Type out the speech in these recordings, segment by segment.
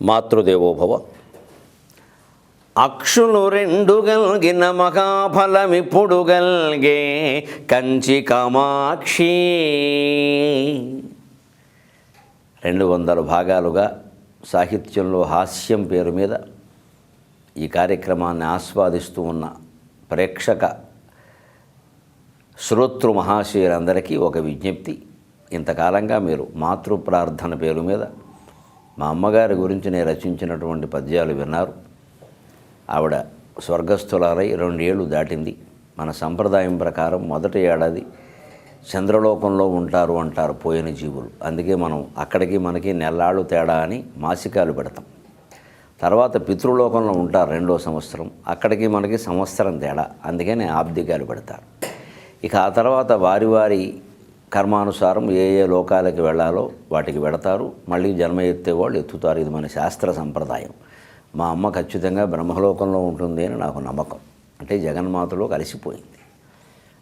మాతృదేవోభవ. అక్షులు రెండు గల్గిన మహాఫలమిప్పుడు గల్గే కంచి కామాక్షి. 200 భాగాలుగా సాహిత్యంలో హాస్యం పేరు మీద ఈ కార్యక్రమాన్ని ఆస్వాదిస్తూ ఉన్న ప్రేక్షక శ్రోతృ మహాశయులందరికీ ఒక విజ్ఞప్తి. ఇంతకాలంగా మీరు మాతృప్రార్థన పేరు మీద మా అమ్మగారి గురించి నేను రచించినటువంటి పద్యాలు విన్నారు. ఆవిడ స్వర్గస్థులారై 2 ఏళ్ళు దాటింది. మన సంప్రదాయం ప్రకారం మొదటి ఏడాది చంద్రలోకంలో ఉంటారు అంటారు పోయిన జీవులు. అందుకే మనం అక్కడికి మనకి నెల్లాళ్ళు తేడా అని మాసికాలు పెడతాం. తర్వాత పితృలోకంలో ఉంటారు 2వ సంవత్సరం, అక్కడికి మనకి సంవత్సరం తేడా, అందుకని ఆబ్దికాలు పెడతారు. ఇక ఆ తర్వాత వారి వారి కర్మానుసారం ఏ ఏ లోకాలకి వెళ్ళాలో వాటికి వెడతారు. మళ్ళీ జన్మ ఎత్తేవాళ్ళు ఎత్తుతారు. ఇది మన శాస్త్ర సంప్రదాయం. మా అమ్మ ఖచ్చితంగా బ్రహ్మలోకంలో ఉంటుంది అని నాకు నమ్మకం. అంటే జగన్మాతలో కలిసిపోయింది.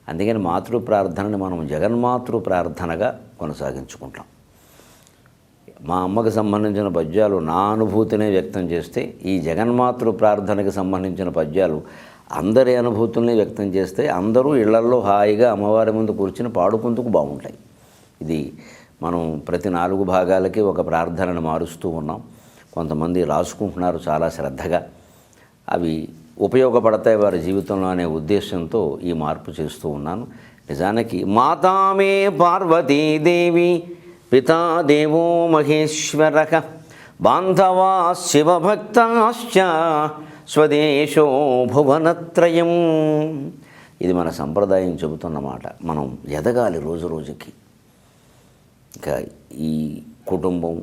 అందుకని మాతృ ప్రార్థనని మనం జగన్మాతృ ప్రార్థనగా కొనసాగించుకుంటాం. మా అమ్మకు సంబంధించిన పద్యాలు నా అనుభూతినే వ్యక్తం చేస్తే, ఈ జగన్మాతృ ప్రార్థనకి సంబంధించిన పద్యాలు అందరి అనుభూతుల్ని వ్యక్తం చేస్తే అందరూ ఇళ్లల్లో హాయిగా అమ్మవారి ముందు కూర్చుని పాడుకుందుకు బాగుంటాయి. ఇది మనం ప్రతి 4 భాగాలకి ఒక ప్రార్థనను మారుస్తూ ఉన్నాం. కొంతమంది రాసుకుంటున్నారు చాలా శ్రద్ధగా. అవి ఉపయోగపడతాయి వారి జీవితంలో అనే ఉద్దేశంతో ఈ మార్పు చేస్తూ ఉన్నాను. నిజానికి మాతామే పార్వతీదేవి, పితా దేవో మహేశ్వర, బాంధవా శివభక్తాశ్చ, స్వదేశో భువనత్రయం. ఇది మన సంప్రదాయం చెబుతున్నమాట. మనం ఎదగాలి రోజు రోజుకి. ఇంకా ఈ కుటుంబం,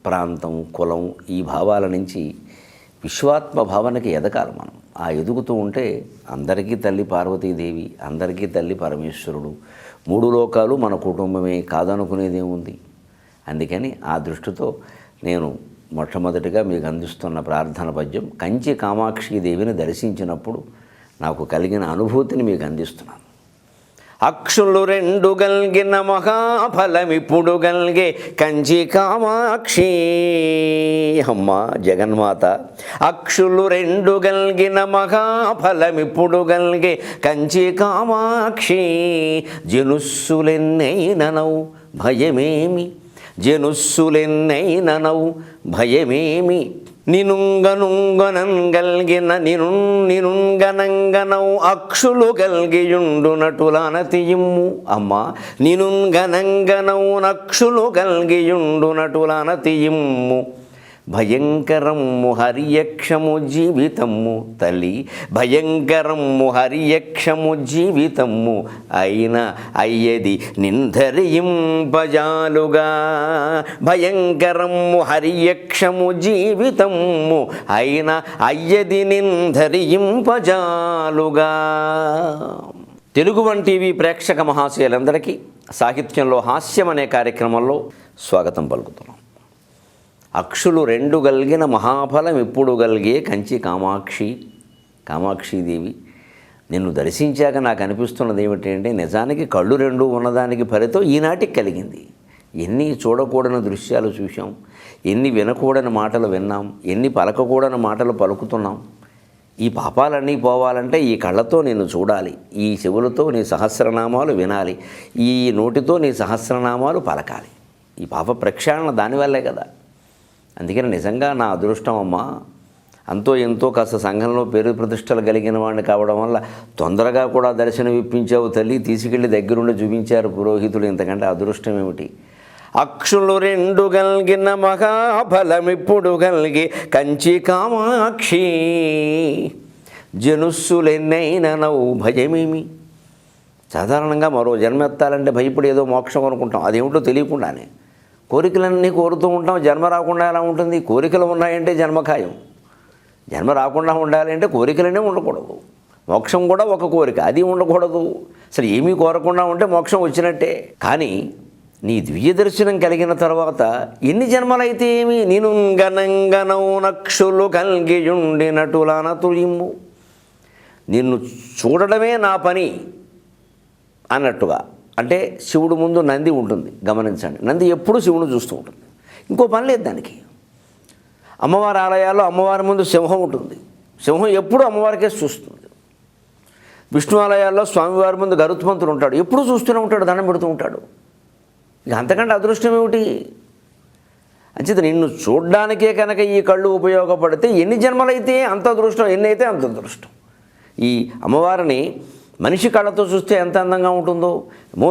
ప్రాంతం, కులం, ఈ భావాల నుంచి విశ్వాత్మ భావనకి ఎదగాలి మనం. ఆ ఎదుగుతూ ఉంటే అందరికీ తల్లి పార్వతీదేవి, అందరికీ తల్లి పరమేశ్వరుడు, 3 లోకాలు మన కుటుంబమే, కాదనుకునేదేముంది. అందుకని ఆ దృష్టితో నేను మొట్టమొదటిగా మీకు అందిస్తున్న ప్రార్థన పద్యం కంచి కామాక్షిదేవిని దర్శించినప్పుడు నాకు కలిగిన అనుభూతిని మీకు అందిస్తున్నాను. అక్షులు 2 గల్గిన మహాఫలమిప్పుడు గల్గే కంచి కామాక్షి. అమ్మ జగన్మాత. అక్షులు 2 గల్గిన మహాఫలమిప్పుడు గల్గే కంచి కామాక్షి. జనుస్సులెన్నైననవు భయమేమి, జనుస్సులెన్నైననవు భయమేమి, నినుంగనుంగనం గల్గిన నినుంగనంగనవు అక్షులు గల్గియుండునటులనతియిమ్ము. అమ్మ నినుంగనంగనవు నక్షులు గల్గియుండునటులనతియిమ్ము. భయంకరము హరియక్షము జీవితము తల్లి, భయంకరము హరియక్షము జీవితము, అయిన అయ్యది నిందరింపజాలుగా. భయంకరము హరియక్షము జీవితము, అయిన అయ్యది నిందరింపజాలుగా. తెలుగు వన్ టీవీ ప్రేక్షక మహాశయులందరికీ సాహిత్యంలో హాస్యం అనే కార్యక్రమంలో స్వాగతం పలుకుతున్నాం. అక్షులు 2 గల్గిన మహాఫలం ఇప్పుడు గల్గే కంచి కామాక్షి. కామాక్షిదేవి, నిన్ను దర్శించాక నాకు అనిపిస్తున్నది ఏమిటంటే, నిజానికి కళ్ళు 2 ఉన్నదానికి ఫలితం ఈనాటికి కలిగింది. ఎన్ని చూడకూడని దృశ్యాలు చూసాం, ఎన్ని వినకూడని మాటలు విన్నాం, ఎన్ని పలకకూడని మాటలు పలుకుతున్నాం. ఈ పాపాలన్నీ పోవాలంటే ఈ కళ్ళతో నిన్ను చూడాలి, ఈ చెవులతో నీ సహస్రనామాలు వినాలి, ఈ నోటితో నీ సహస్రనామాలు పలకాలి. ఈ పాప ప్రక్షాళన దానివల్లే కదా. అందుకని నిజంగా నా అదృష్టం అమ్మా. అంతో ఎంతో కాస్త సంఘంలో పేరు ప్రతిష్టలు కలిగిన వాడిని కావడం వల్ల తొందరగా కూడా దర్శనం ఇప్పించావు తల్లి. తీసుకెళ్ళి దగ్గరుండి చూపించారు పురోహితులు. ఇంతకంటే అదృష్టం ఏమిటి? అక్షులు 2 గల్గిన మహాఫలమిప్పుడు గల్గి కంచి కామాక్షి. జనుస్సులెన్నైననవు భయమేమి. సాధారణంగా మరో జన్మెత్తాలంటే భయపడి ఏదో మోక్షం అనుకుంటాం. అదేమిటో తెలియకుండానే కోరికలన్నీ కోరుతూ ఉంటాం. జన్మ రాకుండా ఎలా ఉంటుంది? కోరికలు ఉన్నాయంటే జన్మ ఖాయం. జన్మ రాకుండా ఉండాలంటే కోరికలనే ఉండకూడదు. మోక్షం కూడా ఒక కోరిక, అది ఉండకూడదు. అసలు ఏమీ కోరకుండా ఉంటే మోక్షం వచ్చినట్టే. కానీ నీ దివ్య దర్శనం కలిగిన తర్వాత ఎన్ని జన్మలైతే ఏమి, నేను గనంగనవు నక్షులు కల్గియుండినటులనతుయిమ్ము. నిన్ను చూడడమే నా పని అన్నట్టుగా. అంటే శివుడు ముందు నంది ఉంటుంది, గమనించండి. నంది ఎప్పుడూ శివుని చూస్తూ ఉంటుంది, ఇంకో పని లేదు దానికి. అమ్మవారి ఆలయాల్లో అమ్మవారి ముందు సింహం ఉంటుంది. సింహం ఎప్పుడూ అమ్మవారికే చూస్తుంది. విష్ణు ఆలయాల్లో స్వామివారి ముందు గరుత్మంతుడు ఉంటాడు, ఎప్పుడూ చూస్తూనే ఉంటాడు, దండం పెడుతూ ఉంటాడు. ఇక అంతకంటే అదృష్టం ఏమిటి? అంచేత నిన్ను చూడ్డానికే కనుక ఈ కళ్ళు ఉపయోగపడితే ఎన్ని జన్మలైతే అంత అదృష్టం, ఎన్ని అయితే అంత అదృష్టం. ఈ అమ్మవారిని మనిషి కళ్ళతో చూస్తే ఎంత అందంగా ఉంటుందో,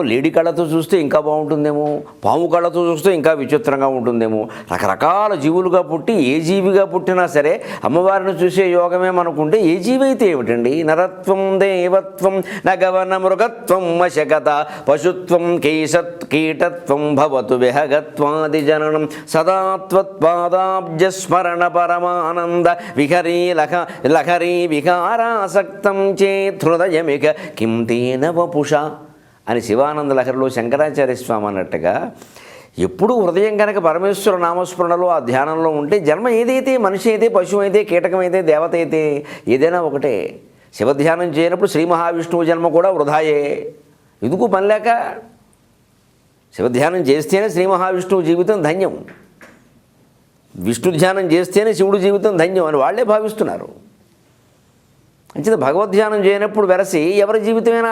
లేడీ కళ్ళతో చూస్తే ఇంకా బాగుంటుందేమో, పాము కళ్ళతో చూస్తే ఇంకా విచిత్రంగా ఉంటుందేమో. రకరకాల జీవులుగా పుట్టి ఏ జీవిగా పుట్టినా సరే అమ్మవారిని చూసే యోగమే మనకుంటే ఏ జీవి అయితే ఏమిటండి? నరత్వం దేవత్వం నగవన మృగత్వం వశకత పశుత్వం కీటత్వం భవతు విహగత్వాది జననం సదాత్వత్పాదాబ్జస్మరణ పరమానంద విహరీ లహరీ విహారాసక్తం చేత్ హృదయమిక కిం తేన వపుష అని శివానంద లహరిలో శంకరాచార్య స్వామి అన్నట్టుగా ఎప్పుడు హృదయం కనుక పరమేశ్వర నామస్మరణలో ఆ ధ్యానంలో ఉంటే జన్మ ఏదైతే మనిషి అయితే, పశువు అయితే, కీటకం అయితే, దేవత అయితే ఏదైనా ఒకటే. శివధ్యానం చేయనప్పుడు శ్రీ మహావిష్ణువు జన్మ కూడా వృధాయే. ఎందుకు పని లేక? శివధ్యానం చేస్తేనే శ్రీ మహావిష్ణువు జీవితం ధన్యం, విష్ణు ధ్యానం చేస్తేనే శివుడు జీవితం ధన్యం అని వాళ్ళే భావిస్తున్నారు. అంచేత భగవద్ధ్యానం చేయనప్పుడు వెరసి ఎవరి జీవితమైనా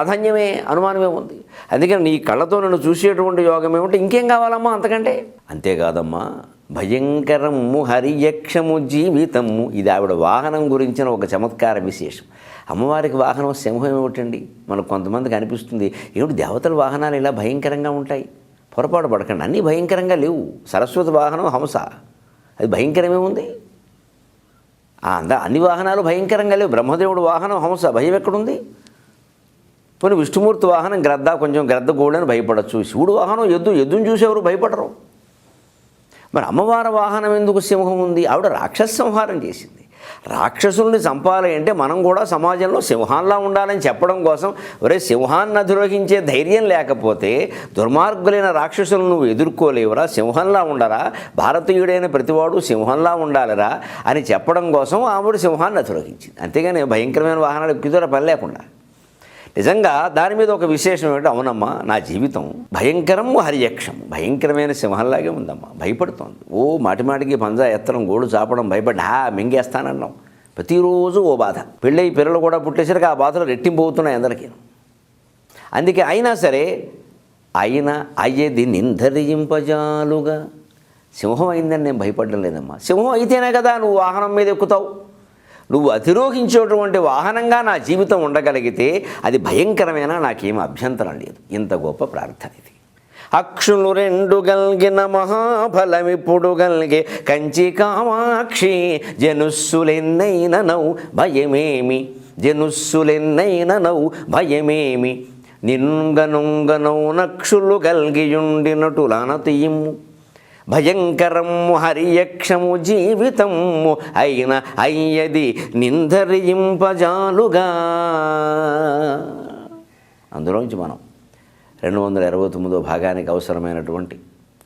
అధన్యమే, అనుమానమే ఉంది. అందుకని నీ కళ్ళతో నన్ను చూసేటువంటి యోగం ఏమిటి? ఇంకేం కావాలమ్మా అంతకంటే? అంతేకాదమ్మా, భయంకరము హరియక్షము జీవితము. ఇది ఆవిడ వాహనం గురించిన ఒక చమత్కార విశేషం. అమ్మవారికి వాహనం సింహం ఏమిటండి? మనకు కొంతమందికి అనిపిస్తుంది ఏమిటి దేవతల వాహనాలు ఇలా భయంకరంగా ఉంటాయి. పొరపాటు పడకండి, అన్నీ భయంకరంగా లేవు. సరస్వతి వాహనం హంస, అది భయంకరమే ఉంది. అన్ని వాహనాలు భయంకరంగా లేవు. బ్రహ్మదేవుడు వాహనం హంస, భయం ఎక్కడుంది? పోనీ విష్ణుమూర్తి వాహనం గ్రద్ద, కొంచెం గ్రద్ద గోడని భయపడచ్చు. శివుడు వాహనం ఎద్దు, ఎద్దును చూసేవారు భయపడరు. మరి అమ్మవారి వాహనం ఎందుకు సింహం ఉంది? ఆవిడ రాక్షస సంహారం చేసింది. రాక్షసుల్ని చంపాలి అంటే మనం కూడా సమాజంలో సింహాల్లా ఉండాలని చెప్పడం కోసం, ఒరే సింహాన్ని అధిరోహించే ధైర్యం లేకపోతే దుర్మార్గులైన రాక్షసులను నువ్వు ఎదుర్కోలేవురా, సింహంలా ఉండరా, భారతీయుడైన ప్రతివాడు సింహంలా ఉండాలిరా అని చెప్పడం కోసం ఆవిడ సింహాన్ని అధిరోహించింది. అంతేగాని భయంకరమైన వాహనాలు ఎక్కువ పని లేకుండా. నిజంగా దాని మీద ఒక విశేషం ఏమిటి? అవునమ్మా, నా జీవితం భయంకరం హరియక్షం, భయంకరమైన సింహంలాగే ఉందమ్మా, భయపడుతోంది. మాటిమాటికి పంజా ఎత్తడం, గోడు చాపడం, భయపడి మింగేస్తానన్నాం. ప్రతిరోజు ఓ బాధ. పెళ్ళయి పిల్లలు కూడా పుట్టేసరికి ఆ బాధలు రెట్టింపు అవుతున్నాయి అందరికీ. అందుకే అయినా సరే అయ్యేది నిందరింపజాలుగా సింహం అయిందని నేను భయపడడం లేదమ్మా. సింహం అయితేనే కదా నువ్వు వాహనం మీద ఎక్కుతావు. నువ్వు అధిరోహించేటువంటి వాహనంగా నా జీవితం ఉండగలిగితే అది భయంకరమైన నాకేం అభ్యంతరం లేదు. ఇంత గొప్ప ప్రార్థన ఇది. అక్షులు రెండు గల్గిన మహాఫలమిప్పుడు గల్గే కంచి కామాక్షి జనుస్సులెన్నైననౌ భయమేమి, జనుస్సులెన్నైననౌ భయమేమి, నింగనుంగనౌ నక్షులు గల్గియుండినటులనతియిమ్ము, భయంకరము హరియక్షము జీవితము అయిన అయ్యది నిందరింపజాలుగా. అందులోంచి మనం 229వ భాగానికి అవసరమైనటువంటి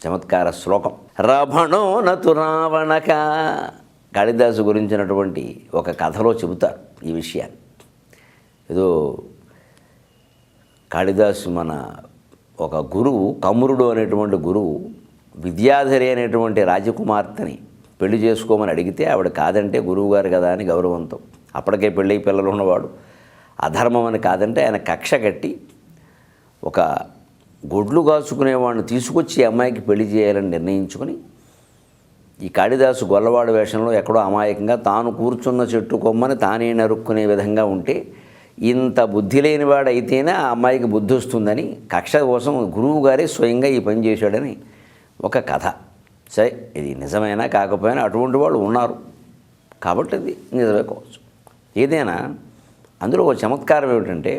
చమత్కార శ్లోకం. రభణోనతు రావణక. కాళిదాసు గురించినటువంటి ఒక కథలో చెబుతారు ఈ విషయాన్ని. ఏదో కాళిదాసు మన ఒక గురువు, కమ్రుడు అనేటువంటి గురువు విద్యాధరి అనేటువంటి రాజకుమార్తెని పెళ్లి చేసుకోమని అడిగితే ఆవిడ కాదంటే గురువుగారు కదా అని గౌరవంతో, అప్పటికే పెళ్ళి పిల్లలు ఉన్నవాడు, అధర్మం అని కాదంటే ఆయన కక్ష కట్టి ఒక గొడ్లు కాచుకునేవాడిని తీసుకొచ్చి అమ్మాయికి పెళ్లి చేయాలని నిర్ణయించుకొని ఈ కాళిదాసు గొల్లవాడు వేషంలో ఎక్కడో అమాయకంగా తాను కూర్చున్న చెట్టు కొమ్మని తానే నరుక్కునే విధంగా ఉంటే ఇంత బుద్ధి లేనివాడు అయితేనే ఆ అమ్మాయికి బుద్ధి వస్తుందని కక్ష కోసం గురువు గారే స్వయంగా ఈ పని చేశాడని ఒక కథ. సరే, ఇది నిజమైనా కాకపోయినా అటువంటి వాళ్ళు ఉన్నారు కాబట్టి ఇది నిజమే కావచ్చు. ఏదైనా అందులో ఒక చమత్కారం ఏమిటంటే,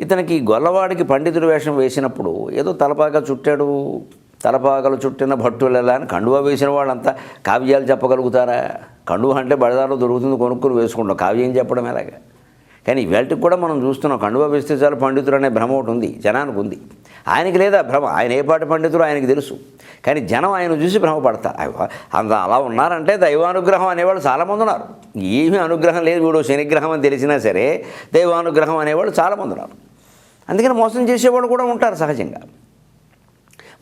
ఇతనికి గొల్లవాడికి పండితుడి వేషం వేసినప్పుడు ఏదో తలపాగా చుట్టాడు, తలపాకలు చుట్టిన భట్టులెలా అని కండువా వేసిన వాళ్ళంతా కావ్యాలు చెప్పగలుగుతారా? కండువా అంటే బజార్లో దొరుకుతుంది, కొనుక్కుని వేసుకుంటాం, కావ్యం చెప్పడం ఎలాగా? కానీ ఇవాళకి కూడా మనం చూస్తున్నాం, కండువా వేస్తే చాలు పండితుడు అనే భ్రమ ఒకటి ఉంది, జనానికి ఉంది. ఆయనకి లేదా భ్రమ, ఆయన ఏ పాటి పండితుడు ఆయనకి తెలుసు, కానీ జనం ఆయన చూసి భ్రమపడతారు. అంత అలా ఉన్నారంటే దైవానుగ్రహం అనేవాళ్ళు చాలామంది ఉన్నారు. ఏమీ అనుగ్రహం లేదు, వీడు శనిగ్రహం అని తెలిసినా సరే దైవానుగ్రహం అనేవాళ్ళు చాలామంది ఉన్నారు. అందుకని మోసం చేసేవాళ్ళు కూడా ఉంటారు సహజంగా.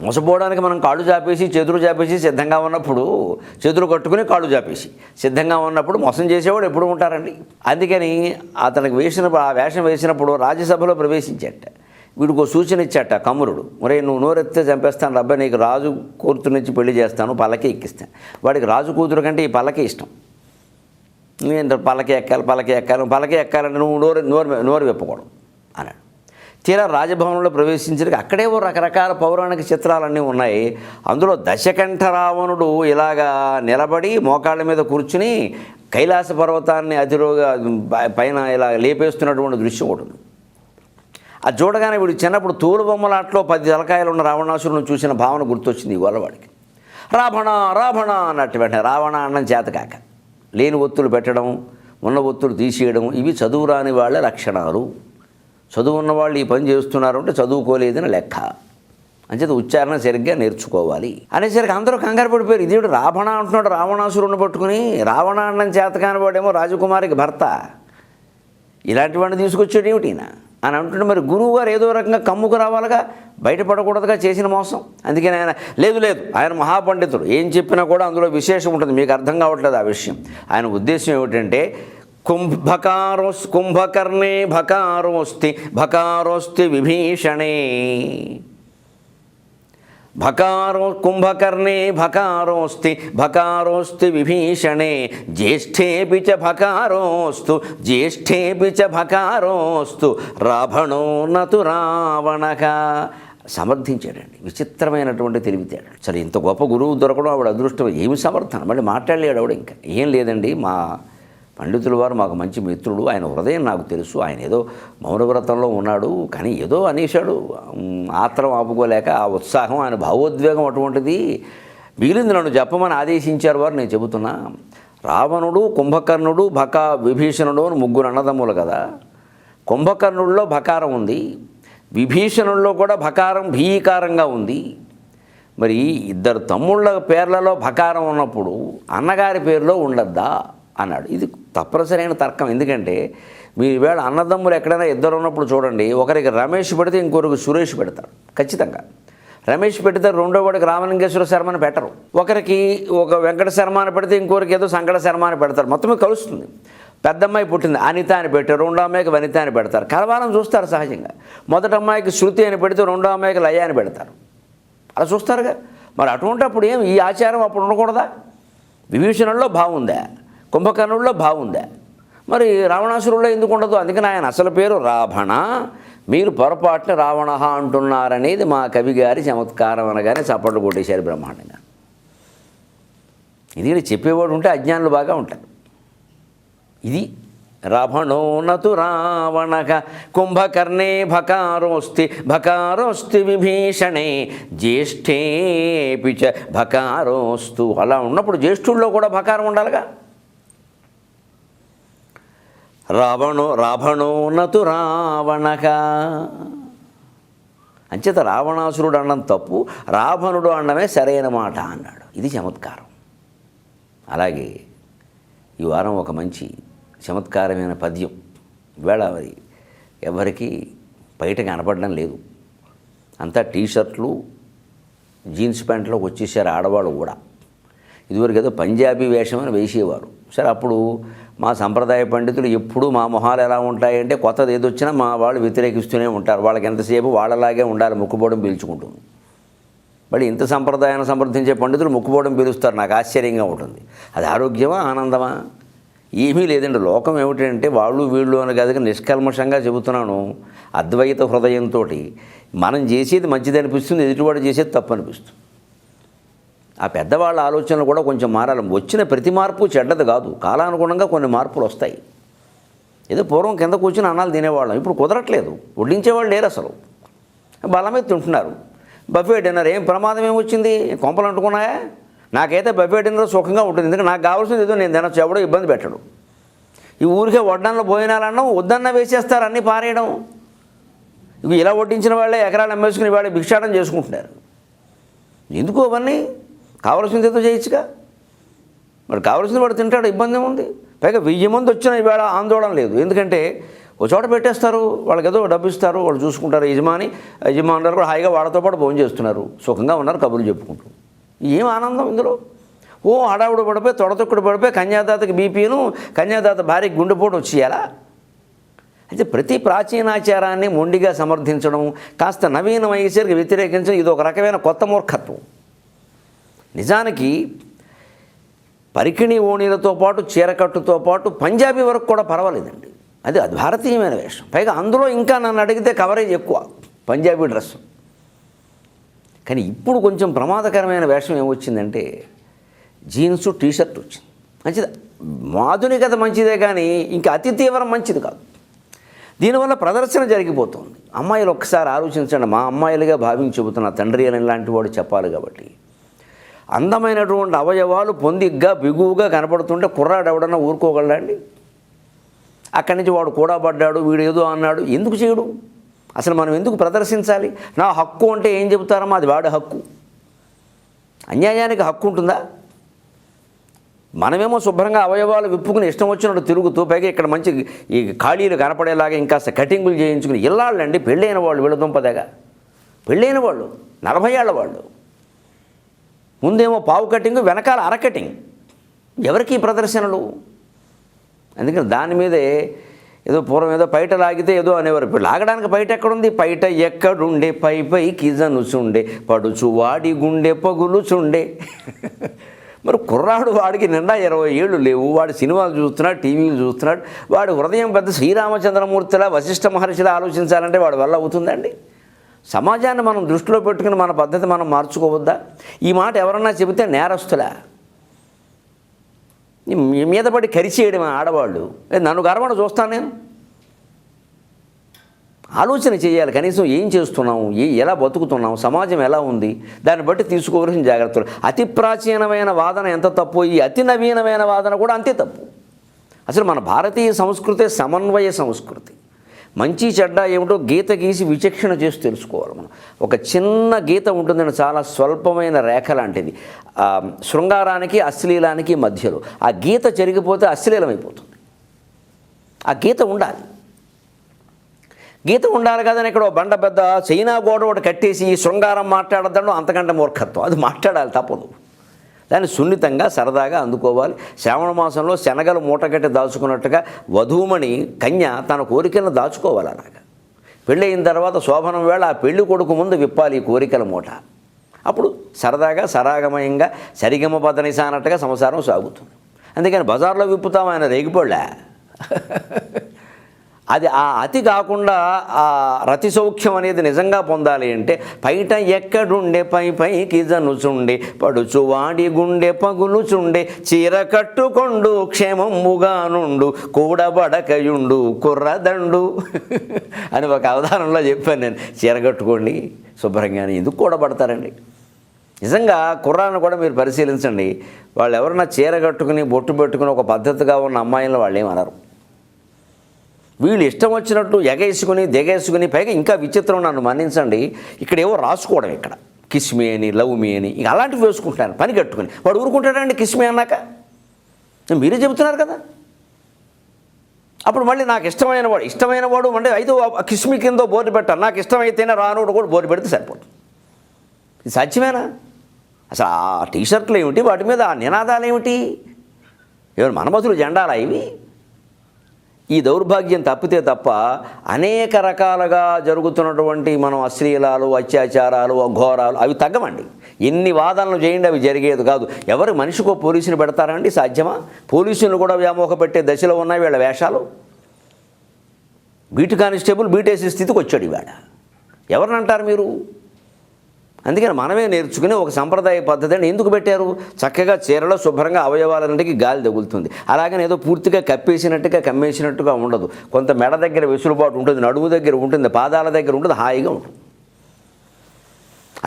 మోసపోవడానికి మనం కాళ్ళు చాపేసి చేతులు చాపేసి సిద్ధంగా ఉన్నప్పుడు, చేతులు కట్టుకుని కాళ్ళు చాపేసి సిద్ధంగా ఉన్నప్పుడు మోసం చేసేవాడు ఎప్పుడు ఉంటారండి. అందుకని అతనికి ఆ వేషం వేసినప్పుడు రాజ్యసభలో ప్రవేశించాట. వీడికి సూచన ఇచ్చాట కమ్మురుడు, ఒరే నువ్వు నోరెత్తే చంపేస్తాను రబ్బా, నీకు రాజు కూతురునిచ్చి పెళ్లి చేస్తాను, పల్లకి ఎక్కిస్తాను. వాడికి రాజు కూతురు కంటే ఈ పల్లకి ఇష్టం. నేను పల్లకి ఎక్కాలంటే నువ్వు నోరు విప్పకూడదు అన్నాడు. తీరా రాజభవనంలో ప్రవేశించడానికి అక్కడే రకరకాల పౌరాణిక చిత్రాలన్నీ ఉన్నాయి. అందులో దశకంఠ రావణుడు ఇలాగా నిలబడి మోకాళ్ళ మీద కూర్చుని కైలాస పర్వతాన్ని అతిరోగా పైన ఇలా లేపేస్తున్నటువంటి దృశ్యం ఒకటి ఉంది. అది చూడగానే వీడు చిన్నప్పుడు తోలు బొమ్మలాట్లో 10 తలకాయలు ఉన్న రావణాసురుని చూసిన భావన గుర్తొచ్చింది ఇవాళ వాడికి. రావణ అన్నట్టు వెంటనే రావణ అన్నం చేతకాక లేని ఒత్తులు పెట్టడం, ఉన్న ఒత్తులు తీసేయడం ఇవి చదువు రాని వాళ్ళ లక్షణాలు. చదువు ఉన్నవాళ్ళు ఈ పని చేస్తున్నారు అంటే చదువుకోలేదని లెక్క. అంచేత ఉచ్చారణ సరిగ్గా నేర్చుకోవాలి అనేసరికి అందరూ కంగారు పడిపోయారు. ఇదేడు రావణ అంటున్నాడు రావణాసురుని పట్టుకుని, రావణ అన్నం చేతకాని వాడేమో రాజకుమారికి భర్త, ఇలాంటి వాడిని తీసుకొచ్చాడు ఏమిటినా అని అంటుంటే మరి గురువు గారు ఏదో రకంగా కమ్ముకు రావాలిగా, బయటపడకూడదుగా చేసిన మోసం. అందుకని ఆయన లేదు ఆయన మహాపండితుడు, ఏం చెప్పినా కూడా అందులో విశేషం ఉంటుంది. మీకు అర్థం కావట్లేదు ఆ విషయం. ఆయన ఉద్దేశం ఏమిటంటే కుంభకర్ణే భకారోస్తి విభీషణే, కుంభకర్ణే భకారోస్తి విభీషణే, జ్యేష్ఠేపి చ భకారోస్తు రావణో నతు రావణక. సమర్థించాడండి. విచిత్రమైనటువంటి తెలివితేడాడు. సరే ఇంత గొప్ప గురువు దొరకడం ఆవిడ అదృష్టం. ఏమి సమర్థన మళ్ళీ మాట్లాడలేడు ఆవిడ. ఇంకా ఏం లేదండి, మా పండితుల వారు మాకు మంచి మిత్రుడు, ఆయన హృదయం నాకు తెలుసు, ఆయన ఏదో మౌనవ్రతంలో ఉన్నాడు కానీ ఏదో అనేశాడు, ఆత్రం ఆపుకోలేక ఆ ఉత్సాహం, ఆయన భావోద్వేగం అటువంటిది, మిగిలింది నన్ను చెప్పమని ఆదేశించారు వారు. నేను చెబుతున్నా, రావణుడు, కుంభకర్ణుడు, విభీషణుడు అని 3 అన్నదమ్ములు కదా. కుంభకర్ణుడిలో భకారం ఉంది, విభీషణుల్లో కూడా భకారం భీకారంగా ఉంది. మరి 2 తమ్ముళ్ళ పేర్లలో భకారం ఉన్నప్పుడు అన్నగారి పేరులో ఉండద్దా అన్నాడు. ఇది తప్పనిసరైన తర్కం. ఎందుకంటే మీరు ఈవేళ అన్నదమ్ములు ఎక్కడైనా 2 ఉన్నప్పుడు చూడండి, ఒకరికి రమేష్ పెడితే ఇంకొకరికి సురేష్ పెడతారు ఖచ్చితంగా. రమేష్ పెడితే రెండో వాడికి రామలింగేశ్వర శర్మని పెట్టరు. ఒకరికి ఒక వెంకట శర్మ అని పెడితే ఇంకొకరికి ఏదో సంకట శర్మ అని పెడతారు. మొత్తమే కలుస్తుంది. పెద్దమ్మాయి పుట్టింది అనిత అని పెట్టారు, రెండో అమ్మాయికి వనిత అని పెడతారు. కలవాలని చూస్తారు సహజంగా. మొదటి అమ్మాయికి శృతి అని పెడితే రెండో అమ్మాయికి లయ అని పెడతారు. అలా చూస్తారుగా. మరి అటువంటిప్పుడు ఏం ఈ ఆచారం అప్పుడు ఉండకూడదా? విభీషణుల్లో బాగుందా, కుంభకర్ణుల్లో బాగుందా, మరి రావణాసురుల్లో ఎందుకు ఉండదు? అందుకని ఆయన అసలు పేరు రావణ, మీరు పొరపాటున రావణ అంటున్నారనేది మా కవి గారి చమత్కారం అనగానే చప్పట్లు కొట్టేశారు బ్రహ్మాండంగా. ఇది చెప్పేవాడు ఉంటే అజ్ఞానులు బాగా ఉంటారు. ఇది రావణో నతు రావణక కుంభకర్ణే భకారోస్తి విభీషణే జ్యేష్ఠేపి చ భకారోస్తు. అలా ఉన్నప్పుడు జ్యేష్ఠుల్లో కూడా భకారం ఉండాలిగా. రావణో నతు రావణక. అంచేత రావణాసురుడు అనడం తప్పు, రావణుడు అనడమే సరైన మాట అన్నాడు. ఇది చమత్కారం. అలాగే ఈ వారం ఒక మంచి చమత్కారమైన పద్యం. ఇవాళ మరి ఎవరికి బయట కనపడడం లేదు. అంతా టీషర్ట్లు జీన్స్ ప్యాంట్లోకి వచ్చేసారు ఆడవాళ్ళు కూడా. ఇదివరకు ఏదో పంజాబీ వేషం అని వేసేవారు. సరే అప్పుడు మా సంప్రదాయ పండితులు ఎప్పుడూ మా మొహాలు ఎలా ఉంటాయంటే కొత్తది ఏదొచ్చినా మా వాళ్ళు వ్యతిరేకిస్తూనే ఉంటారు. వాళ్ళకి ఎంతసేపు వాళ్ళలాగే ఉండాలి, ముక్కుపోవడం పీల్చుకుంటుంది. మళ్ళీ ఇంత సంప్రదాయాన్ని సమర్థించే పండితులు ముక్కుపోవడం పీలుస్తారు. నాకు ఆశ్చర్యంగా ఉంటుంది. అది ఆరోగ్యమా ఆనందమా? ఏమీ లేదండి. లోకం ఏమిటంటే వాళ్ళు వీళ్ళు అని కాదు, నిష్కల్మషంగా చెబుతున్నాను. అద్వైత హృదయంతో మనం చేసేది మంచిది అనిపిస్తుంది, ఎదుటివాడు చేసేది తప్పు అనిపిస్తుంది. ఆ పెద్దవాళ్ళ ఆలోచనలు కూడా కొంచెం మారాలి. వచ్చిన ప్రతి మార్పు చెడ్డది కాదు, కాలానుగుణంగా కొన్ని మార్పులు వస్తాయి. ఏదో పూర్వం కింద కూర్చుని అన్నాలు తినేవాళ్ళం, ఇప్పుడు కుదరట్లేదు. వడ్డించేవాళ్ళు లేరు అసలు, బలమే తింటున్నారు. బఫే డిన్నర్ ఏం ప్రమాదం ఏమొచ్చింది? కొంపలు అంటుకున్నాయా? నాకైతే బఫే డిన్నర్ సుఖంగా ఉంటుంది. ఎందుకంటే నాకు కావాల్సింది ఏదో నేను తినచ్చు, ఎవడో ఇబ్బంది పెట్టడు. ఈ ఊరికే వడ్డాన్లో భోజనాలన్నాం, వద్దన్న వేసేస్తారు, అన్నీ పారేయడం. ఇవి ఇలా వడ్డించిన వాళ్ళే ఎకరాలు అమ్మేసుకుని వాళ్ళే భిక్షాటం చేసుకుంటున్నారు. ఎందుకు అవన్నీ? కావాల్సింది ఏదో చేయొచ్చుగా. మరి కావాల్సింది వాడు తింటాడు, ఇబ్బంది ఏముంది? పైగా 1000 మంది వచ్చినా ఈవేళ ఆందోళన లేదు. ఎందుకంటే ఓ చోట పెట్టేస్తారు, వాళ్ళకి ఏదో డబ్బు ఇస్తారు, వాళ్ళు చూసుకుంటారు. యజమానులు కూడా హాయిగా వాళ్ళతో పాటు భోజనం చేస్తున్నారు, సుఖంగా ఉన్నారు, కబుర్లు చెప్పుకుంటూ. ఏం ఆనందం ఇందులో? ఓ హడావుడు పడిపోయి తొడతొక్కుడు పడిపోయి కన్యాదాతకి బీపీను, కన్యాదాత భార్యకి గుండెపోటు వచ్చేయాలా? అయితే ప్రతి ప్రాచీనాచారాన్ని మొండిగా సమర్థించడం, కాస్త నవీన వయసుకి వ్యతిరేకించడం, ఇది ఒక రకమైన కొత్త మూర్ఖత్వం. నిజానికి పరికిణి ఓణీలతో పాటు చీరకట్టుతో పాటు పంజాబీ వరకు కూడా పర్వాలేదండి. అది భారతీయమైన వేషం. పైగా అందులో ఇంకా నన్ను అడిగితే కవరేజ్ ఎక్కువ, పంజాబీ డ్రెస్. కానీ ఇప్పుడు కొంచెం ప్రమాదకరమైన వేషం ఏమొచ్చిందంటే జీన్సు టీషర్ట్ వచ్చింది. మంచిది, ఆధునికత మంచిదే, కానీ ఇంకా అతి తీవ్రం మంచిది కాదు. దీనివల్ల ప్రదర్శన జరిగిపోతుంది. అమ్మాయిలు ఒక్కసారి ఆలోచించండి. మా అమ్మాయిలుగా భావించి చెబుతున్న తండ్రి అని లాంటి వాడు చెప్పాలి కాబట్టి, అందమైనటువంటి అవయవాలు పొందిగ్గా బిగువుగా కనపడుతుంటే కుర్రాడు ఎవడన్నా ఊరుకోగలడండి? అక్కడి నుంచి వాడు కూడా పడ్డాడు, వీడు ఏదో అన్నాడు, ఎందుకు చేయడు? అసలు మనం ఎందుకు ప్రదర్శించాలి? నా హక్కు అంటే ఏం చెబుతారమ్మా? అది వాడి హక్కు. అన్యాయానికి హక్కు ఉంటుందా? మనమేమో శుభ్రంగా అవయవాలు విప్పుకుని ఇష్టం వచ్చినట్టు తిరుగుతూ, పైగా ఇక్కడ మంచి ఈ ఖాళీలు కనపడేలాగా ఇంకా కటింగులు చేయించుకుని ఇల్లాళ్ళండి, పెళ్ళైన వాళ్ళు, వీళ్ళ దుంపదగా పెళ్ళైన వాళ్ళు, 40 ఏళ్ల వాళ్ళు, ముందేమో పావు కటింగ్, వెనకాల అర కటింగ్. ఎవరికి ప్రదర్శనలు? అందుకని దాని మీదే ఏదో పూర్వం ఏదో పైట లాగితే ఏదో అనేవారు. ఇప్పుడు లాగడానికి పైట ఎక్కడుంది? పైట ఎక్కడుండే పై పైకి జనుచుండే పడుచు వాడి గుండె పగులుచుండే. మరి కుర్రాడు, వాడికి నిండా 20 ఏళ్ళు లేవు, వాడు సినిమాలు చూస్తున్నాడు, టీవీలు చూస్తున్నాడు, వాడు హృదయం పెద్ద శ్రీరామచంద్రమూర్తిలా వశిష్ఠ మహర్షిలా ఆలోచించాలంటే వాడి వల్ల అవుతుందండి? సమాజాన్ని మనం దృష్టిలో పెట్టుకుని మన పద్ధతి మనం మార్చుకోవద్దా? ఈ మాట ఎవరన్నా చెబితే నేరస్తులా? మీద పడి కరిచేయడం ఆడవాళ్ళు. నన్ను గర్వణ చూస్తాను నేను? ఆలోచన చేయాలి. కనీసం ఏం చేస్తున్నాము, ఎలా బతుకుతున్నాము, సమాజం ఎలా ఉంది, దాన్ని బట్టి తీసుకోవాల్సిన జాగ్రత్తలు. అతి ప్రాచీనమైన వాదన ఎంత తప్పు, ఈ అతి నవీనమైన వాదన కూడా అంతే తప్పు. అసలు మన భారతీయ సంస్కృతి సమన్వయ సంస్కృతి. మంచి చెడ్డ ఏమిటో గీత గీసి విచక్షణ చేసి తెలుసుకోవాలి మనం. ఒక చిన్న గీత ఉంటుందని, చాలా స్వల్పమైన రేఖ లాంటిది, శృంగారానికి అశ్లీలానికి మధ్యలో. ఆ గీత చెరిగిపోతే అశ్లీలమైపోతుంది. ఆ గీత ఉండాలి. గీత ఉండాలి కదని ఇక్కడ బండ పెద్ద చైనా గోడ ఒకటి కట్టేసి ఈ శృంగారం మాట్లాడద్దంలో అంతకంటే మూర్ఖత్వం. అది మాట్లాడాలి, తప్పదు. దాన్ని సున్నితంగా సరదాగా అందుకోవాలి. శ్రావణ మాసంలో శనగలు మూటగట్టి దాచుకున్నట్టుగా వధూమణి కన్య తన కోరికలను దాచుకోవాలి. అలాగా పెళ్ళయిన తర్వాత శోభనం వేళ ఆ పెళ్లి కొడుకు ముందు విప్పాలి ఈ కోరికల మూట. అప్పుడు సరదాగా సరాగమయంగా సరిగమ పదనిసా అన్నట్టుగా సంసారం సాగుతుంది. అందుకని బజార్లో విప్పుతాం, ఆయన రేగిపోళ్ళా. అది ఆ అతి కాకుండా ఆ రతి సౌఖ్యం అనేది నిజంగా పొందాలి అంటే పైట ఎక్కడుండే పై పైకి జనుచుండే పడుచు వాడి గుండె పగులుచుండే చీర కట్టుకొండు క్షేమముగా నుండు కూడబడకయుండు కుర్రదండు అని ఒక అవధానంలో చెప్పాను నేను. చీర కట్టుకోండి శుభ్రంగానే. ఎందుకు కూడబడతారండి? నిజంగా కుర్రాన్ని కూడా మీరు పరిశీలించండి. వాళ్ళు ఎవరన్నా చీర కట్టుకుని బొట్టు పెట్టుకుని ఒక పద్ధతిగా ఉన్న అమ్మాయిలను వాళ్ళు ఏమనరు. వీళ్ళు ఇష్టం వచ్చినట్టు ఎగేసుకుని దిగేసుకుని, పైగా ఇంకా విచిత్రం, నన్ను మన్నించండి, ఇక్కడ ఏవో రాసుకోవడం, ఇక్కడ కిస్మి అని, లవ్ మీ అని, ఇక అలాంటివి వేసుకుంటున్నారు పని కట్టుకుని. వాడు ఊరుకుంటాడండి కిస్మి అన్నాక? మీరే చెబుతున్నారు కదా. అప్పుడు మళ్ళీ నాకు ఇష్టమైన వాడు అంటే అయితే కిస్మి కిందో బోర్డు పెట్టాను, నాకు ఇష్టమైతేనే రానుడు కూడా బోర్డు పెడితే సరిపోతుంది. ఇది సాధ్యమేనా? అసలు ఆ టీషర్ట్లు ఏమిటి, వాటి మీద ఆ నినాదాలు ఏమిటి? ఎవరు మన్మధులు జెండాలా ఇవి? ఈ దౌర్భాగ్యం తప్పితే తప్ప అనేక రకాలుగా జరుగుతున్నటువంటి మనం అశ్లీలాలు, అత్యాచారాలు, అఘోరాలు అవి తగ్గమండి. ఎన్ని వాదనలు చేయండి, అవి జరిగేది కాదు. ఎవరు మనిషికో పోలీసుని పెడతారండి? సాధ్యమా? పోలీసులు కూడా వ్యామోహ పెట్టే దశలో ఉన్నాయి వీళ్ళ వేషాలు. బీటు కానిస్టేబుల్ బీటేసే స్థితికి వచ్చాడు ఇవాళ. ఎవరిని అంటారు మీరు? అందుకని మనమే నేర్చుకుని ఒక సంప్రదాయ పద్ధతి అని ఎందుకు పెట్టారు? చక్కగా చీరలో శుభ్రంగా అవయవాలన్నిటికీ గాలి తగులుతుంది. అలాగని ఏదో పూర్తిగా కమ్మేసినట్టుగా ఉండదు. కొంత మెడ దగ్గర వెసులుబాటు ఉంటుంది, నడుము దగ్గర ఉంటుంది, పాదాల దగ్గర ఉంటుంది, హాయిగా ఉంటుంది.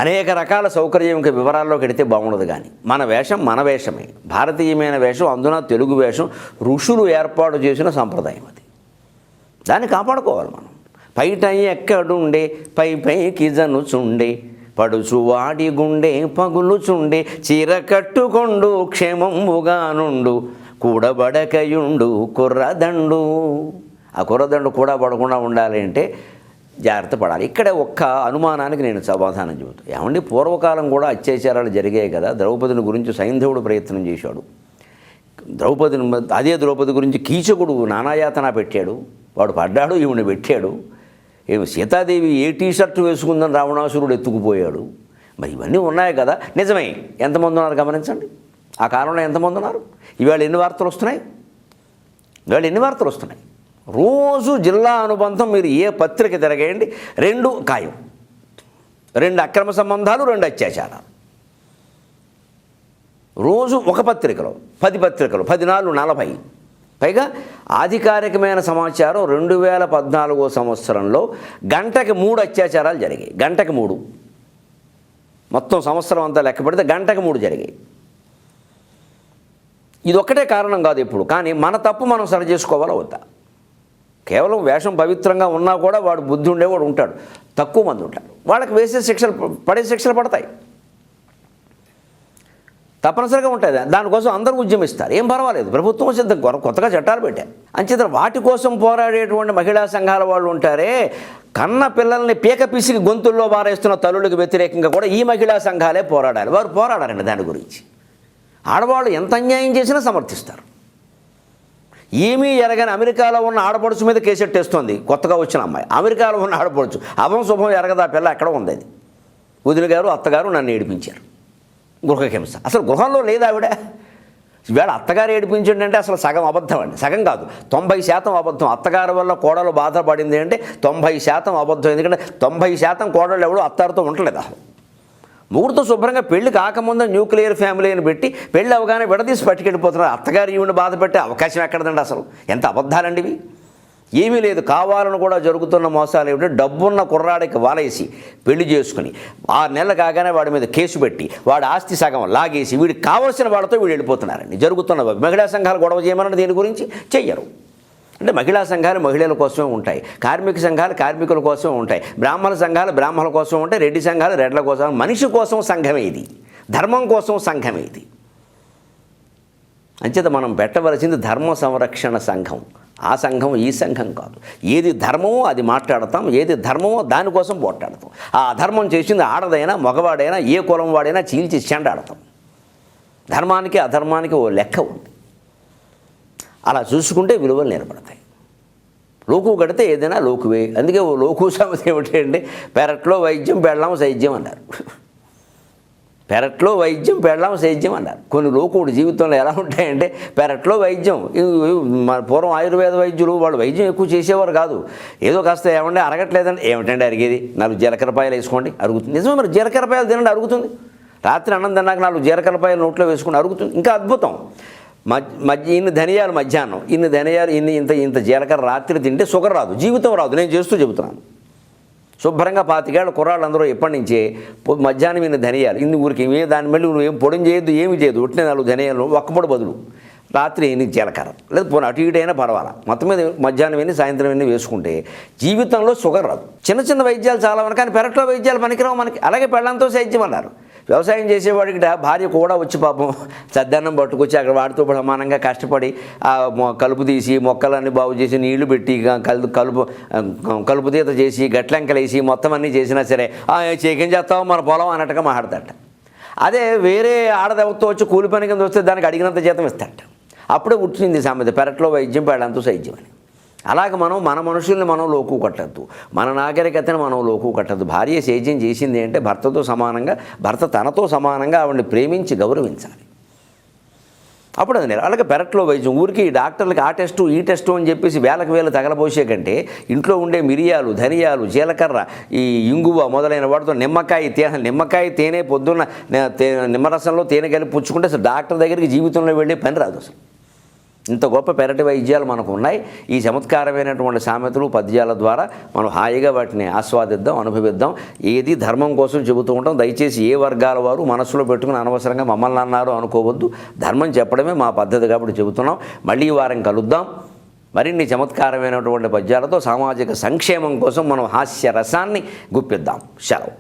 అనేక రకాల సౌకర్యం ఇంకా వివరాల్లోకి వెడితే బాగుండదు. కానీ మన వేషం మన వేషమే, భారతీయమైన వేషం, అందున తెలుగు వేషం, ఋషులు ఏర్పాటు చేసిన సంప్రదాయం అది. దాన్ని కాపాడుకోవాలి మనం. పైట ఎక్కడుండే పై పైకి జనుచుండే పడుచు వాడి గుండె పగులుచుండే చీర కట్టుకొండు క్షేమముగా నుండు కూడబడకయుండు కుర్రదండు ఆ కుర్రదండు కూడా పడకుండా ఉండాలి అంటే జాగ్రత్త పడాలి. ఇక్కడే ఒక్క అనుమానానికి నేను సమాధానం చెబుతాను. ఏమండి, పూర్వకాలం కూడా అత్యాచారాలు జరిగాయి కదా. ద్రౌపదిని గురించి సైంధవుడు ప్రయత్నం చేశాడు. అదే ద్రౌపది గురించి కీచకుడు నానాయాతన పెట్టాడు. వాడు పడ్డాడు, ఈవిని పెట్టాడు. ఏమి సీతాదేవి ఏ టీషర్ట్ వేసుకుందని రావణాసురుడు ఎత్తుకుపోయాడు. మరి ఇవన్నీ ఉన్నాయి కదా. నిజమే, ఎంతమంది ఉన్నారు గమనించండి. ఆ కాలంలో ఎంతమంది ఉన్నారు. ఇవాళ ఎన్ని వార్తలు వస్తున్నాయి. రోజు జిల్లా అనుబంధం మీరు ఏ పత్రిక తిరగేయండి, 2 ఖాయం. 2 అక్రమ సంబంధాలు, 2 అత్యాచారాలు. రోజు ఒక పత్రికలో 10 పత్రికలు, 10 4 40. పైగా అధికారికమైన సమాచారం 2014 సంవత్సరంలో గంటకి 3 అత్యాచారాలు జరిగాయి. గంటకి 3. మొత్తం సంవత్సరం అంతా లెక్క పెడితే గంటకి 3 జరిగాయి. ఇది ఒక్కటే కారణం కాదు ఇప్పుడు. కానీ మన తప్పు మనం సరి చేసుకోవాలా వద్దా? కేవలం వేషం పవిత్రంగా ఉన్నా కూడా వాడు బుద్ధి ఉండేవాడు ఉంటాడు, తక్కువ మంది ఉంటాడు. వాళ్ళకి వేసే శిక్షలు పడతాయి, తప్పనిసరిగా ఉంటుంది. దానికోసం అందరూ ఉద్యమిస్తారు, ఏం పర్వాలేదు. ప్రభుత్వం సిద్ధం, కొత్తగా చట్టాలు పెట్టారు. అంచేత వాటి కోసం పోరాడేటువంటి మహిళా సంఘాల వాళ్ళు ఉంటారే, కన్న పిల్లల్ని పీక పిసికి గొంతుల్లో బారేస్తున్న తల్లులకు వ్యతిరేకంగా కూడా ఈ మహిళా సంఘాలే పోరాడాలి. వారు పోరాడారండి దాని గురించి. ఆడవాళ్ళు ఎంత అన్యాయం చేసినా సమర్థిస్తారు. ఏమీ ఎరగని అమెరికాలో ఉన్న ఆడపడుచు మీద కేసెట్టేస్తోంది కొత్తగా వచ్చిన అమ్మాయి. అమెరికాలో ఉన్న ఆడపడుచు అవం శుభం ఎరగదా పిల్ల ఎక్కడ ఉంది. అది వదిన గారు అత్తగారు నన్ను ఏడిపించారు. గృహహింస అసలు గృహంలో లేదు ఆవిడ. ఈవేళ అత్తగారు ఏడిపించండి అంటే అసలు సగం అబద్ధం అండి. సగం కాదు, 90% అబద్ధం. అత్తగారి వల్ల కోడలు బాధపడింది అంటే 90% అబద్ధం. ఎందుకంటే 90% కోడళ్ళు ఎవడు అత్తారితో ఉండలేదు. అసలు ముగ్గురితో శుభ్రంగా పెళ్లి కాకముందే న్యూక్లియర్ ఫ్యామిలీ అని పెట్టి పెళ్ళి అవగానే విడదీసి పట్టుకెళ్ళిపోతున్నారు. అత్తగారు ఈవిని బాధ పెట్టే అవకాశం ఎక్కడదండి. అసలు ఎంత అబద్ధాలండి ఇవి. ఏమీ లేదు. కావాలని కూడా జరుగుతున్న మోసాలు ఏమిటంటే డబ్బున్న కుర్రాడికి వాలేసి పెళ్లి చేసుకుని 6 నెలలు కాగానే వాడి మీద కేసు పెట్టి వాడి ఆస్తి సగం లాగేసి వీడికి కావాల్సిన వాళ్ళతో వీడు వెళ్ళిపోతున్నారండి. జరుగుతున్న మహిళా సంఘాలు గొడవ చేయమన్నది దీని గురించి చెయ్యరు. అంటే మహిళా సంఘాలు మహిళల కోసమే ఉంటాయి, కార్మిక సంఘాలు కార్మికుల కోసమే ఉంటాయి, బ్రాహ్మణ సంఘాలు బ్రాహ్మణుల కోసం ఉంటాయి, రెడ్డి సంఘాలు రెడ్ల కోసం. మనిషి కోసం సంఘమే ఇది, ధర్మం కోసం సంఘమే ఇది. అంచేత మనం పెట్టవలసింది ధర్మ సంరక్షణ సంఘం. ఆ సంఘం ఈ సంఘం కాదు. ఏది ధర్మమో అది మాట్లాడతాం, ఏది ధర్మమో దానికోసం పోట్లాడతాం. ఆ అధర్మం చేసింది ఆడదైనా మగవాడైనా ఏ కులం వాడైనా చీల్చి చెండాడతాం. ధర్మానికి అధర్మానికి ఓ లెక్క ఉంది. అలా చూసుకుంటే విలువలు నిలబడతాయి. లోకు కడితే ఏదైనా లోకువే. అందుకే ఓ లోకు సమస్య ఏమిటి అంటే పెరట్లో వైద్యం పెళ్ళాం సైద్యం అన్నారు. పెరట్లో వైద్యం పెళ్ళాం సైద్యం అన్నారు. కొన్ని లోకుడు జీవితంలో ఎలా ఉంటాయంటే పెరట్లో వైద్యం. మన పూర్వం ఆయుర్వేద వైద్యులు వాళ్ళు వైద్యం ఎక్కువ చేసేవారు కాదు. ఏదో కాస్త ఏమంటే అరగట్లేదండి, ఏమిటండి అరిగేది, 4 జీలకర్రపాయలు వేసుకోండి అరుగుతుంది. నిజమే, మరి జీలకర్రపాయలు తినండి అరుగుతుంది. రాత్రి అన్నం తిన్నాక 4 జీలకర్రపాయలు నోట్లో వేసుకుని అరుగుతుంది. ఇంకా అద్భుతం. ఇన్ని ధనియాలు మధ్యాహ్నం, ఇన్ని ధనియాలు, ఇంత జీలకర్ర రాత్రి తింటే షుగర్ రాదు, జీవితం రాదు. నేను చేస్తూ చెబుతున్నాను. శుభ్రంగా 25 ఏళ్ళ కుర్రాళ్ళందరూ ఎప్పటి నుంచే మధ్యాహ్నం ఇన్ని ధనియాలు, ఇన్ని ఊరికి దాని మళ్ళీ నువ్వు ఏం పొడిని చేయొద్దు, ఏమి చేయదు, ఉట్టిన 4 ధనియాలు ఒక్కపొడి బదులు రాత్రి ఎన్ని జీలకర్ర, లేదా పోనీ అటు ఇటు అయినా పర్వాలా, మొత్తం మీద మధ్యాహ్నం ఎన్ని సాయంత్రం ఎన్ని వేసుకుంటే జీవితంలో షుగర్ రాదు. చిన్న వైద్యాలు చాలా ఉన్నాయి, కానీ పెరట్లో వైద్యాలు పనికిరావు మనకి. అలాగే పెళ్ళంతో సైద్యం అన్నారు. వ్యవసాయం చేసేవాడికి భార్య కూడా వచ్చి పాపం సద్దన్నం పట్టుకొచ్చి అక్కడ వాడితో సమానంగా కష్టపడి కలుపు తీసి మొక్కలన్నీ బాగు చేసి నీళ్లు పెట్టి కలుపు తీత చేసి గట్లెంకలేసి మొత్తం అన్నీ చేసినా సరే చేకేం చేస్తావు మన పొలం అన్నట్టుగా మాట్లాడతాట. అదే వేరే ఆడదెవతో వచ్చి కూలి పని కింద వస్తే దానికి అడిగినంత జీతం ఇస్తాట. అప్పుడే వచ్చింది సామెత, పెరట్లో వైద్యం పెళ్ళంతో సైద్యం అని. అలాగే మన మనుషుల్ని మనం లోకు కట్టద్దు, మన నాగరికతను మనం లోకు కట్టద్దు. భార్య సేద్యం చేసింది అంటే భర్తతో సమానంగా, భర్త తనతో సమానంగా ఆవిడని ప్రేమించి గౌరవించాలి. అప్పుడు అది అలాగే పెరట్లో వైద్యం. ఊరికి డాక్టర్లకి ఆ టెస్టు ఈ టెస్టు అని చెప్పేసి వేలకు తగలబోసే కంటే ఇంట్లో ఉండే మిరియాలు, ధనియాలు, జీలకర్ర, ఈ ఇంగువ మొదలైన వాటితో నిమ్మకాయ తేనె పొద్దున్న నిమ్మరసంలో తేనె కలిపి పుచ్చుకుంటే అసలు డాక్టర్ దగ్గరికి జీవితంలో వెళ్ళే పని రాదు. అసలు ఇంత గొప్ప పెరటి వైద్యాలు మనకు ఉన్నాయి. ఈ చమత్కారమైనటువంటి సామెతలు పద్యాల ద్వారా మనం హాయిగా వాటిని ఆస్వాదిద్దాం, అనుభవిద్దాం. ఏది ధర్మం కోసం చెబుతూ ఉంటాం. దయచేసి ఏ వర్గాల వారు మనసులో పెట్టుకుని అనవసరంగా మమ్మల్ని అన్నారు అనుకోవద్దు. ధర్మం చెప్పడమే మా పద్ధతి కాబట్టి చెబుతున్నాం. మళ్ళీ ఈ వారం కలుద్దాం. మరిన్ని చమత్కారమైనటువంటి పద్యాలతో సామాజిక సంక్షేమం కోసం మనం హాస్య రసాన్ని గుప్పిద్దాం. సెలవు.